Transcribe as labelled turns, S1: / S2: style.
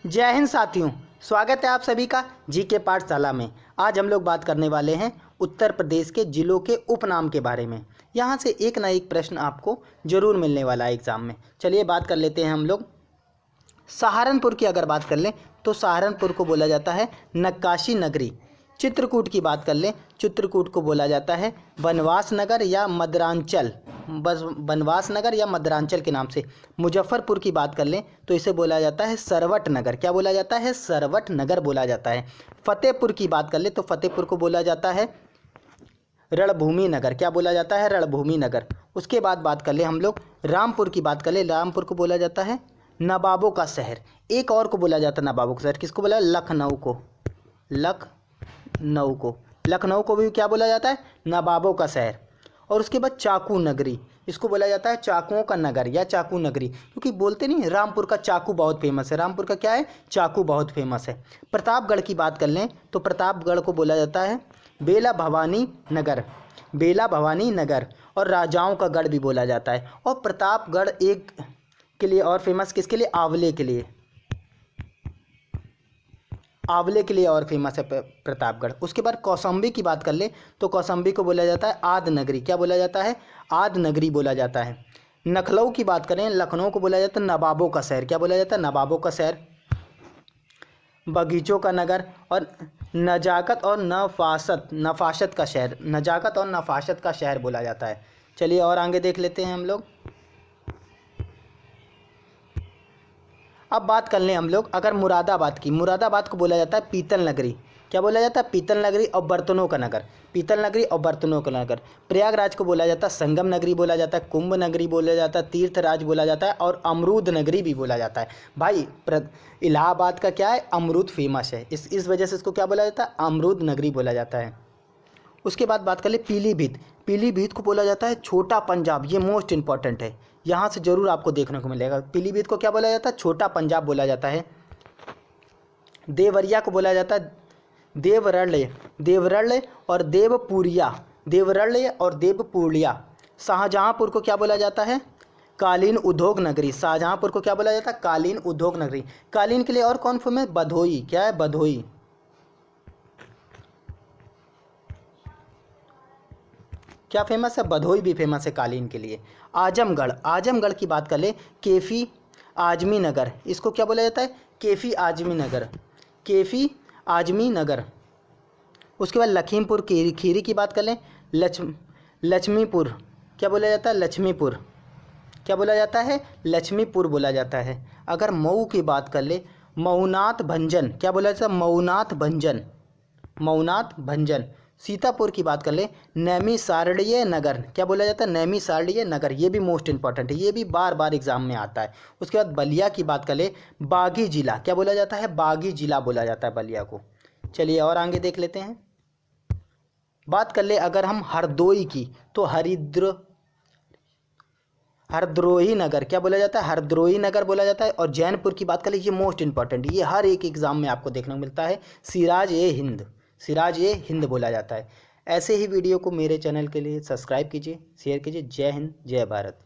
S1: जय हिंद साथियों, स्वागत है आप सभी का जीके पाठशाला में। आज हम लोग बात करने वाले हैं उत्तर प्रदेश के जिलों के उपनाम के बारे में। यहाँ से एक ना एक प्रश्न आपको जरूर मिलने वाला है एग्जाम में। चलिए बात कर लेते हैं हम लोग। सहारनपुर की अगर बात कर लें तो सहारनपुर को बोला जाता है नक्काशी नगरी। चित्रकूट की बात कर लें, चित्रकूट को बोला जाता है बनवास नगर या मद्रांचल, बस बनवास नगर या मद्रांचल के नाम से। मुजफ्फरपुर की बात कर लें तो इसे बोला जाता है सरवट नगर। क्या बोला जाता है? सरवट नगर बोला जाता है। फतेहपुर की बात कर लें तो फतेहपुर को बोला जाता है रणभूमि नगर। क्या बोला जाता है? रणभूमि नगर। उसके बाद बात कर लें हम लोग रामपुर की बात कर लें, रामपुर को बोला जाता है नवाबों का शहर। एक और को बोला जाता है नवाबों का शहर, किसको बोला? लखनऊ को। लखनऊ को भी क्या बोला जाता है? नवाबों का शहर। और उसके बाद चाकू नगरी, इसको बोला जाता है चाकुओं का नगर या चाकू नगरी, क्योंकि बोलते नहीं रामपुर का चाकू बहुत फेमस है। रामपुर का क्या है? चाकू बहुत फेमस है। प्रतापगढ़ की बात कर लें तो प्रतापगढ़ को बोला जाता है बेला भवानी नगर, बेला भवानी नगर। और राजाओं का गढ़ भी बोला जाता है। और प्रतापगढ़ एक के लिए और फेमस, किसके लिए? आंवले के लिए। आंवले के लिए और फेमस है प्रतापगढ़। उसके बाद कौशाम्बी की बात कर ले तो कौशाम्बी को बोला जाता है आद नगरी। क्या बोला जाता है? आद नगरी बोला जाता है। नखलऊ की बात करें, लखनऊ को बोला जाता है नवाबों का शहर। क्या बोला जाता है? नवाबों का शहर। बगीचों का नगर। और नजाकत और नफासत का शहर, नजाकत और नफासत का शहर बोला जाता है। चलिए और आगे देख लेते हैं हम लोग। अब बात कर लें हम लोग अगर मुरादाबाद की, मुरादाबाद को बोला जाता है पीतल नगरी। क्या बोला जाता है? पीतल नगरी और बर्तनों का नगर। पीतल नगरी और बर्तनों का नगर। प्रयागराज को बोला जाता है संगम नगरी बोला जाता है, कुंभ नगरी बोला जाता है, तीर्थराज बोला जाता है और अमरूद नगरी भी बोला जाता है। भाई इलाहाबाद का क्या है? अमरूद फेमस है, इस वजह से इसको क्या बोला जाता है? अमरूद नगरी बोला जाता है। उसके बाद बात कर ले पीलीभीत। पीलीभीत को बोला जाता है छोटा पंजाब। ये मोस्ट इंपॉर्टेंट है, यहाँ से जरूर आपको देखने को मिलेगा। पीलीभीत को क्या बोला जाता है? छोटा पंजाब बोला जाता है। देवरिया को बोला जाता है देवरल्य, देवरल्य और देवपुरिया, देवरल्य और देवपुरिया। शाहजहाँपुर को क्या बोला जाता है? कालीन उद्योग नगरी। शाहजहाँपुर को क्या बोला जाता है? कालीन उद्योग नगरी। कालीन के लिए और कौन फेमस? भदोही। क्या है? भदोही। क्या फेमस है? भदोही भी फेमस है कालीन के लिए। आजमगढ़, आजमगढ़ की बात कर ले केफी आजमी नगर। इसको क्या बोला जाता है? केफी आजमी नगर, केफी आजमी नगर। उसके बाद लखीमपुर खीरी की बात कर लें लक्ष्मीपुर। क्या बोला जाता है? लक्ष्मीपुर। क्या बोला जाता है? लक्ष्मीपुर बोला जाता है। अगर मऊ की बात कर ले मऊनाथ भंजन। क्या बोला जाता है? मऊनाथ भंजन, मऊनाथ भंजन। सीतापुर की बात कर ले नैमिषारण्य नगर। क्या बोला जाता है? नैमिषारण्य नगर। ये भी मोस्ट इंपॉर्टेंट है, ये भी बार बार एग्जाम में आता है। उसके बाद बलिया की बात कर ले बागी जिला। क्या बोला जाता है? बागी जिला बोला जाता है बलिया को। चलिए और आगे देख लेते हैं। बात कर ले अगर हम हरदोई की तो हरद्रोही नगर। क्या बोला जाता है? हरद्रोही नगर बोला जाता है। और जैनपुर की बात कर ले, ये मोस्ट इंपॉर्टेंट, ये हर एक एग्जाम में आपको देखने को मिलता है, सिराज ए हिंद, सिराज ए हिंद बोला जाता है। ऐसे ही वीडियो को मेरे चैनल के लिए सब्सक्राइब कीजिए, शेयर कीजिए। जय हिंद, जय भारत।